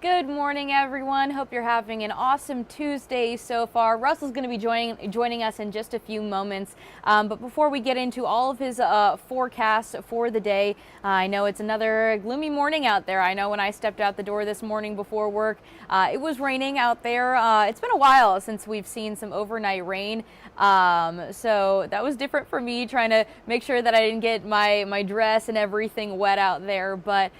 Good morning, everyone. Hope you're having an awesome Tuesday so far. Russell's going to be joining us in just a few moments. But before we get into all of his forecasts for the day, I know it's another gloomy morning out there. I know when I stepped out the door this morning before work, it was raining out there. It's been a while since we've seen some overnight rain. So that was different for me, trying to make sure that I didn't get my dress and everything wet out there. But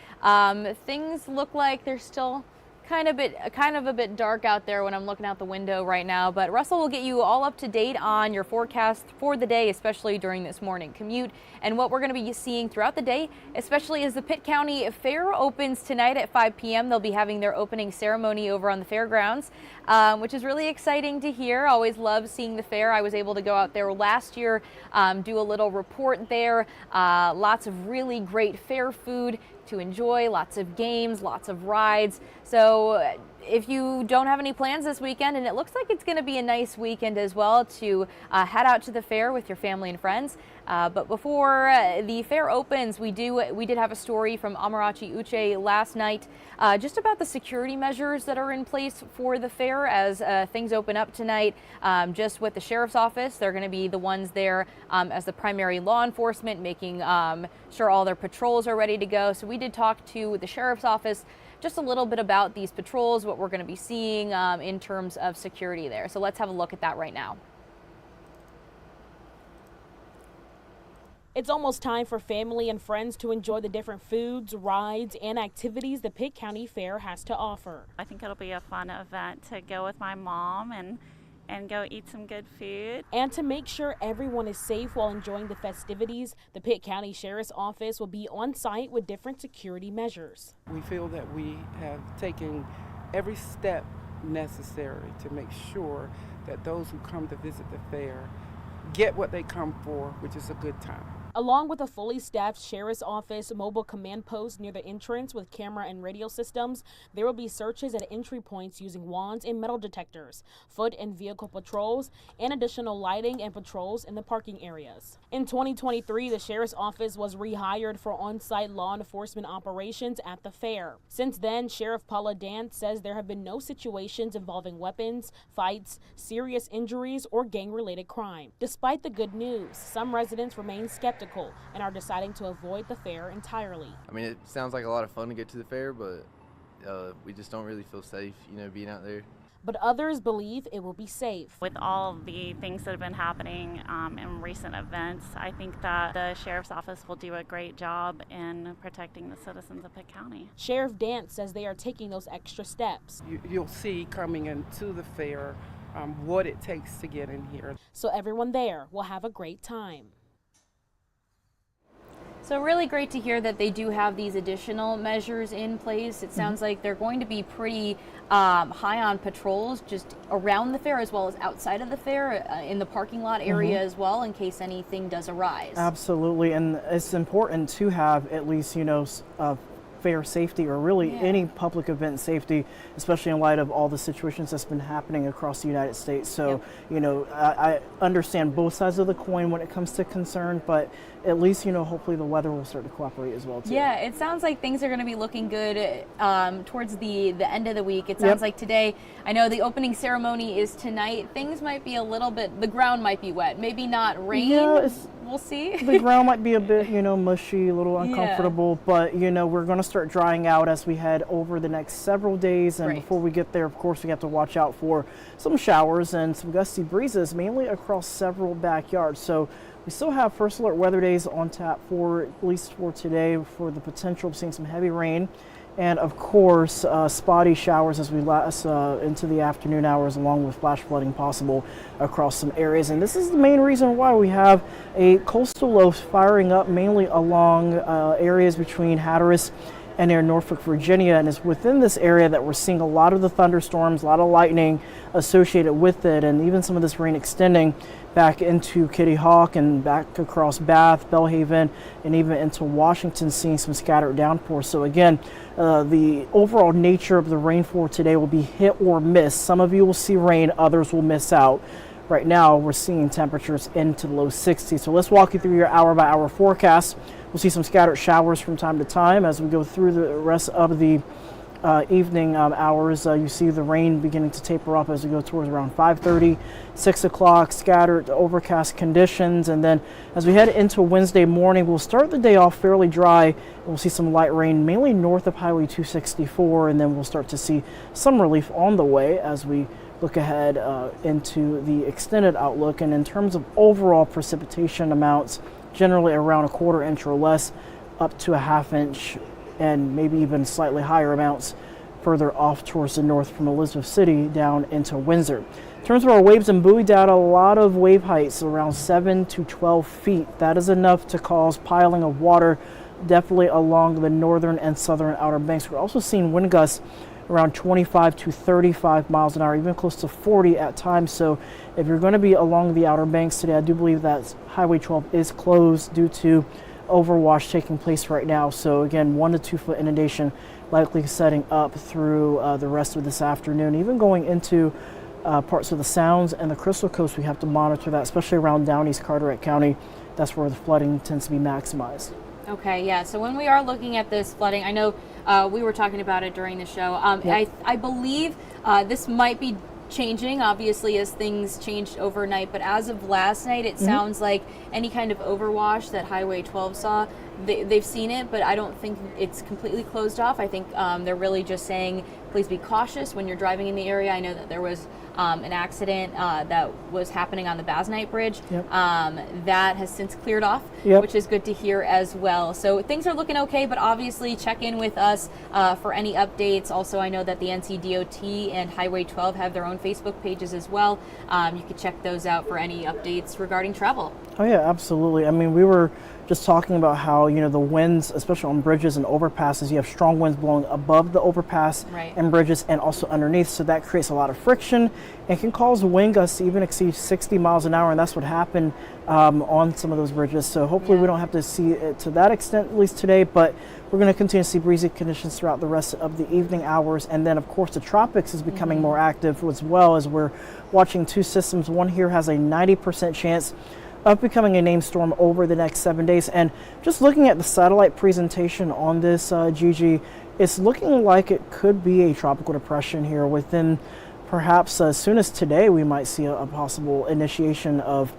things look like they're still kind of a bit dark out there when I'm looking out the window right now. But Russell will get you all up to date on your forecast for the day, especially during this morning commute, and what we're going to be seeing throughout the day, especially as the Pitt County Fair opens tonight at 5 p.m. They'll be having their opening ceremony over on the fairgrounds, which is really exciting to hear. Always love seeing the fair. I was able to go out there last year, do a little report there. Lots of really great fair food to enjoy, lots of games, lots of rides. So if you don't have any plans this weekend, and it looks like it's going to be a nice weekend as well, to head out to the fair with your family and friends. But before the fair opens, we did have a story from Amarachi Uche last night just about the security measures that are in place for the fair as things open up tonight. Just with the sheriff's office, they're going to be the ones there as the primary law enforcement, making sure all their patrols are ready to go. So we did talk to the sheriff's office just a little bit about these patrols, what we're going to be seeing in terms of security there. So let's have a look at that right now. It's almost time for family and friends to enjoy the different foods, rides, and activities the Pitt County Fair has to offer. I think it'll be a fun event to go with my mom and go eat some good food. And to make sure everyone is safe while enjoying the festivities, the Pitt County Sheriff's Office will be on site with different security measures. We feel that we have taken every step necessary to make sure that those who come to visit the fair get what they come for, which is a good time. Along with a fully staffed Sheriff's Office mobile command post near the entrance with camera and radio systems, there will be searches at entry points using wands and metal detectors, foot and vehicle patrols, and additional lighting and patrols in the parking areas. In 2023, the Sheriff's Office was rehired for on-site law enforcement operations at the fair. Since then, Sheriff Paula Dance says there have been no situations involving weapons, fights, serious injuries, or gang-related crime. Despite the good news, some residents remain skeptical and are deciding to avoid the fair entirely. I mean, it sounds like a lot of fun to get to the fair, but we just don't really feel safe, being out there. But others believe it will be safe. With all the things that have been happening in recent events, I think that the Sheriff's Office will do a great job in protecting the citizens of Pitt County. Sheriff Dance says they are taking those extra steps. You'll see coming into the fair what it takes to get in here. So everyone there will have a great time. So really great to hear that they do have these additional measures in place. It sounds like they're going to be pretty high on patrols just around the fair as well as outside of the fair, in the parking lot area as well, in case anything does arise. Absolutely, and it's important to have at least, fair safety, or really any public event safety, especially in light of all the situations that's been happening across the United States. So, I understand both sides of the coin when it comes to concern, but at least, hopefully the weather will start to cooperate as well, too. Yeah, it sounds like things are going to be looking good towards the end of the week. It sounds like today, I know the opening ceremony is tonight. Things might be a little bit, the ground might be wet, maybe not rain. Yeah, we'll see. The ground might be a bit, mushy, a little uncomfortable, but, we're going to start drying out as we head over the next several days. And before we get there, of course, we have to watch out for some showers and some gusty breezes, mainly across several backyards. So we still have first alert weather days on tap for at least for today, for the potential of seeing some heavy rain. And of course, spotty showers as we last into the afternoon hours, along with flash flooding possible across some areas. And this is the main reason why we have a coastal low firing up mainly along areas between Hatteras and near Norfolk, Virginia. And it's within this area that we're seeing a lot of the thunderstorms, a lot of lightning associated with it, and even some of this rain extending back into Kitty Hawk and back across Bath, Belhaven, and even into Washington, seeing some scattered downpours. So again, the overall nature of the rainfall today will be hit or miss. Some of you will see rain, others will miss out. Right now, we're seeing temperatures into the low 60s. So let's walk you through your hour-by-hour forecast. We'll see some scattered showers from time to time as we go through the rest of the evening hours, you see the rain beginning to taper off as we go towards around 5:30, 6 o'clock, scattered overcast conditions. And then as we head into Wednesday morning, we'll start the day off fairly dry. We'll see some light rain, mainly north of Highway 264, and then we'll start to see some relief on the way as we look ahead into the extended outlook. And in terms of overall precipitation amounts, generally around a 1/4 inch or less, up to a 1/2 inch, and maybe even slightly higher amounts further off towards the north from Elizabeth City down into Windsor. In terms of our waves and buoy data, a lot of wave heights around 7 to 12 feet. That is enough to cause piling of water, definitely along the northern and southern Outer Banks. We're also seeing wind gusts around 25 to 35 miles an hour, even close to 40 at times. So if you're going to be along the Outer Banks today, I do believe that Highway 12 is closed due to overwash taking place right now. So again, 1 to 2 foot inundation likely setting up through the rest of this afternoon, even going into parts of the Sounds and the Crystal Coast. We have to monitor that, especially around down East Carteret County. That's where the flooding tends to be maximized. Okay, yeah. So when we are looking at this flooding, I know we were talking about it during the show. Yep. I believe this might be changing, obviously, as things changed overnight. But as of last night, it sounds like any kind of overwash that Highway 12 saw, they've seen it, but I don't think it's completely closed off. I think they're really just saying, please be cautious when you're driving in the area. I know that there was an accident that was happening on the Basnight Bridge. Yep. That has since cleared off, Yep. which is good to hear as well. So things are looking okay, but obviously check in with us for any updates. Also, I know that the NCDOT and Highway 12 have their own Facebook pages as well. You can check those out for any updates regarding travel. Oh yeah, absolutely. I mean, we were just talking about how, you know, the winds, especially on bridges and overpasses, you have strong winds blowing above the overpass Right. and bridges and also underneath. So that creates a lot of friction and can cause wind gusts to even exceed 60 miles an hour. And that's what happened on some of those bridges. So hopefully we don't have to see it to that extent, at least today, but we're going to continue to see breezy conditions throughout the rest of the evening hours. And then of course the tropics is becoming more active as well, as we're watching two systems. One here has a 90% chance of becoming a named storm over the next 7 days. And just looking at the satellite presentation on this, Gigi, it's looking like it could be a tropical depression here within perhaps as soon as today. We might see a possible initiation of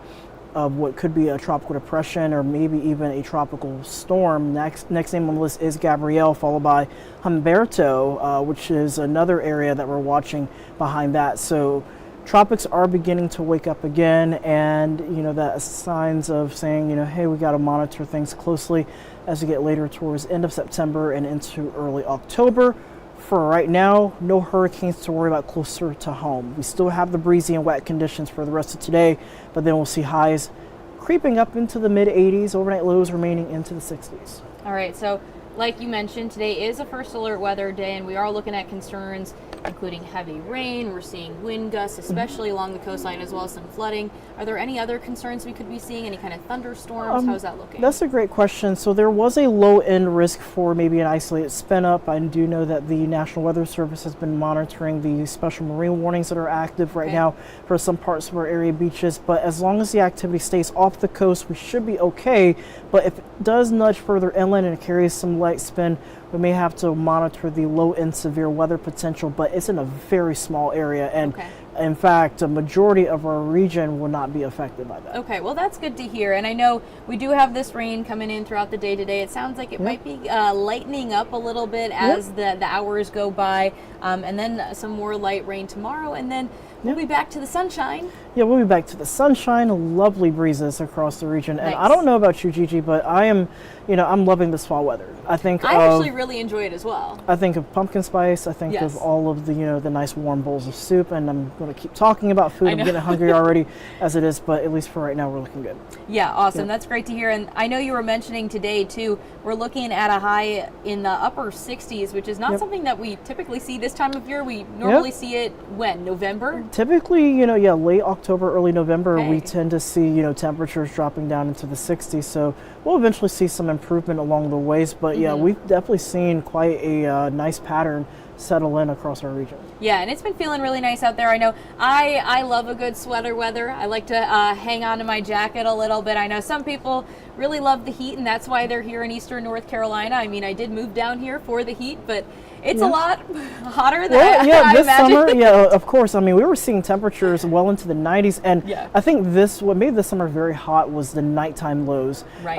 what could be a tropical depression or maybe even a tropical storm. Next name on the list is Gabrielle, followed by Humberto, which is another area that we're watching behind that. So tropics are beginning to wake up again, and you know, that signs of saying, you know, hey, we got to monitor things closely as we get later towards end of September and into early October. For right now, no hurricanes to worry about closer to home. We still have the breezy and wet conditions for the rest of today, but then we'll see highs creeping up into the mid 80s, overnight lows remaining into the 60s. All right, so like you mentioned, today is a first alert weather day, and we are looking at concerns including heavy rain. We're seeing wind gusts, especially along the coastline, as well as some flooding. Are there any other concerns we could be seeing? Any kind of thunderstorms? How's that looking? That's a great question. So there was a low end risk for maybe an isolated spin up. I do know that the National Weather Service has been monitoring the special marine warnings that are active right now for some parts of our area beaches. But as long as the activity stays off the coast, we should be okay. But if it does nudge further inland and it carries some light spin, we may have to monitor the low end severe weather potential, but it's in a very small area. And in fact, a majority of our region will not be affected by that. Okay, well, that's good to hear. And I know we do have this rain coming in throughout the day today. It sounds like it might be lightening up a little bit as the hours go by, and then some more light rain tomorrow, and then we'll be back to the sunshine. Yeah, we'll be back to the sunshine, lovely breezes across the region. And I don't know about you, Gigi, but I am, you know, I'm loving this fall weather. I actually really enjoy it as well. I think of pumpkin spice. I think of all of the, you know, the nice warm bowls of soup, and I'm going to keep talking about food. I'm getting hungry already as it is, but at least for right now, we're looking good. Yeah, awesome. That's great to hear. And I know you were mentioning today too, we're looking at a high in the upper 60s, which is not something that we typically see this time of year. We normally see it when? November? Typically, you know, late October, early November, we tend to see, you know, temperatures dropping down into the 60s. So we'll eventually see some improvement along the ways. But yeah, we've definitely seen quite a nice pattern settle in across our region. Yeah, and it's been feeling really nice out there. I know I love a good sweater weather. I like to hang on to my jacket a little bit. I know some people really love the heat, and that's why they're here in Eastern North Carolina. I mean, I did move down here for the heat, but It's a lot hotter than Well, yeah, I this imagined. summer, yeah, of course. I mean, we were seeing temperatures well into the 90s, and Yeah. I think what made this summer very hot was the nighttime lows. Right.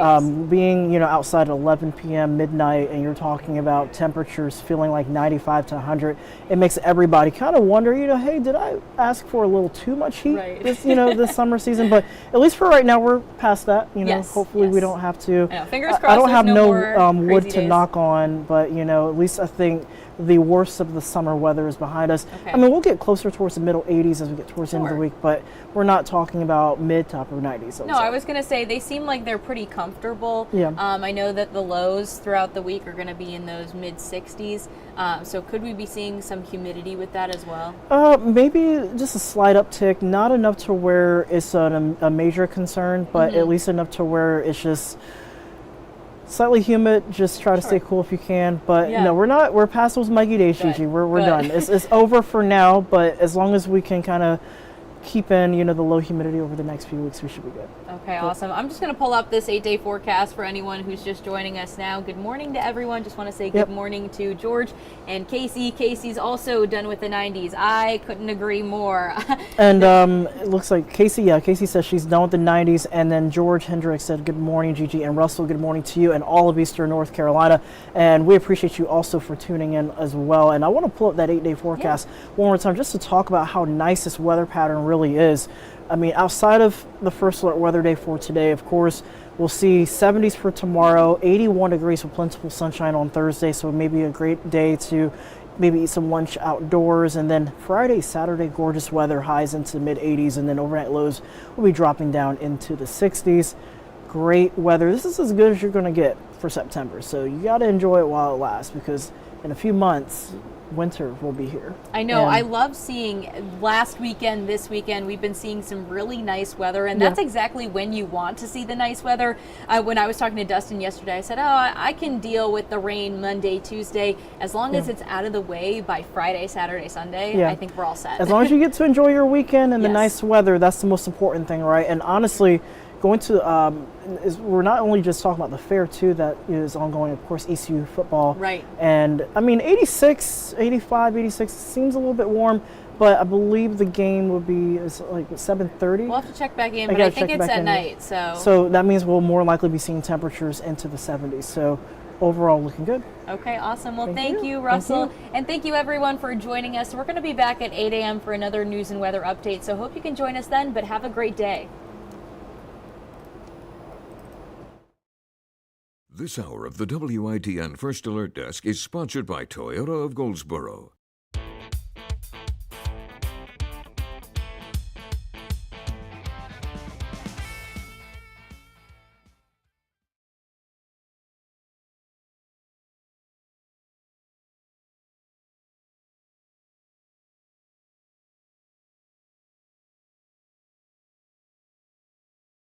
Being, outside at 11 p.m., midnight, and you're talking about temperatures feeling like 95 to 100, it makes everybody kind of wonder, hey, did I ask for a little too much heat Right. this summer season? But at least for right now, we're past that. Yes, Hopefully we yes. don't have to. I know, fingers I crossed don't have there's no more wood crazy to days. knock on, but at least I think the worst of the summer weather is behind us. Okay. I mean, we'll get closer towards the middle 80s as we get towards the end of the Sure. week, but we're not talking about mid to upper 90s. No, I was going to say they seem like they're pretty comfortable. Yeah. I know that the lows throughout the week are going to be in those mid 60s. So could we be seeing some humidity with that as well? Maybe just a slight uptick, not enough to where it's a major concern, but at least enough to where it's just slightly humid. Just try to stay cool if you can. But Yeah. no, we're past those muggy days, Good. Gigi. We're Good. done. It's over for now. But as long as we can kind of keep in the low humidity over the next few weeks, we should be good. Okay, awesome. I'm just going to pull up this 8-day forecast for anyone who's just joining us now. Good morning to everyone. Just want to say good morning to George and Casey. Casey's also done with the 90s. I couldn't agree more. And it looks like Casey says she's done with the 90s. And then George Hendricks said, good morning, Gigi. And Russell, good morning to you and all of Eastern North Carolina. And we appreciate you also for tuning in as well. And I want to pull up that 8-day forecast one more time just to talk about how nice this weather pattern really is. I mean, outside of the first alert weather day for today, of course, we'll see 70s for tomorrow, 81 degrees with plentiful sunshine on Thursday. So maybe a great day to maybe eat some lunch outdoors. And then Friday, Saturday, gorgeous weather, highs into the mid 80s. And then overnight lows will be dropping down into the 60s. Great weather. This is as good as you're going to get for September. So you got to enjoy it while it lasts, because in a few months, winter will be here. I know. And I love seeing last weekend, this weekend, we've been seeing some really nice weather, and that's exactly when you want to see the nice weather. When I was talking to Dustin yesterday, I said, I can deal with the rain Monday, Tuesday, as long as it's out of the way by Friday, Saturday, Sunday. I think we're all set. As long as you get to enjoy your weekend and the Yes. nice weather, that's the most important thing, right? And honestly, going to we're not only just talking about the fair too that is ongoing, of course, ECU football. Right. And I mean, 86, 85, 86 seems a little bit warm, but I believe the game will be like 7:30. We'll have to check back in, I but I gotta think check it's back at in. night. So So that means we'll more likely be seeing temperatures into the 70s. So overall, looking good. okay, awesome. Well, thank you. you, Thank Russell. you. And thank you, everyone, for joining us. We're going to be back at 8 a.m. for another news and weather update. So hope you can join us then, but have a great day. This hour of the WITN First Alert Desk is sponsored by Toyota of Goldsboro.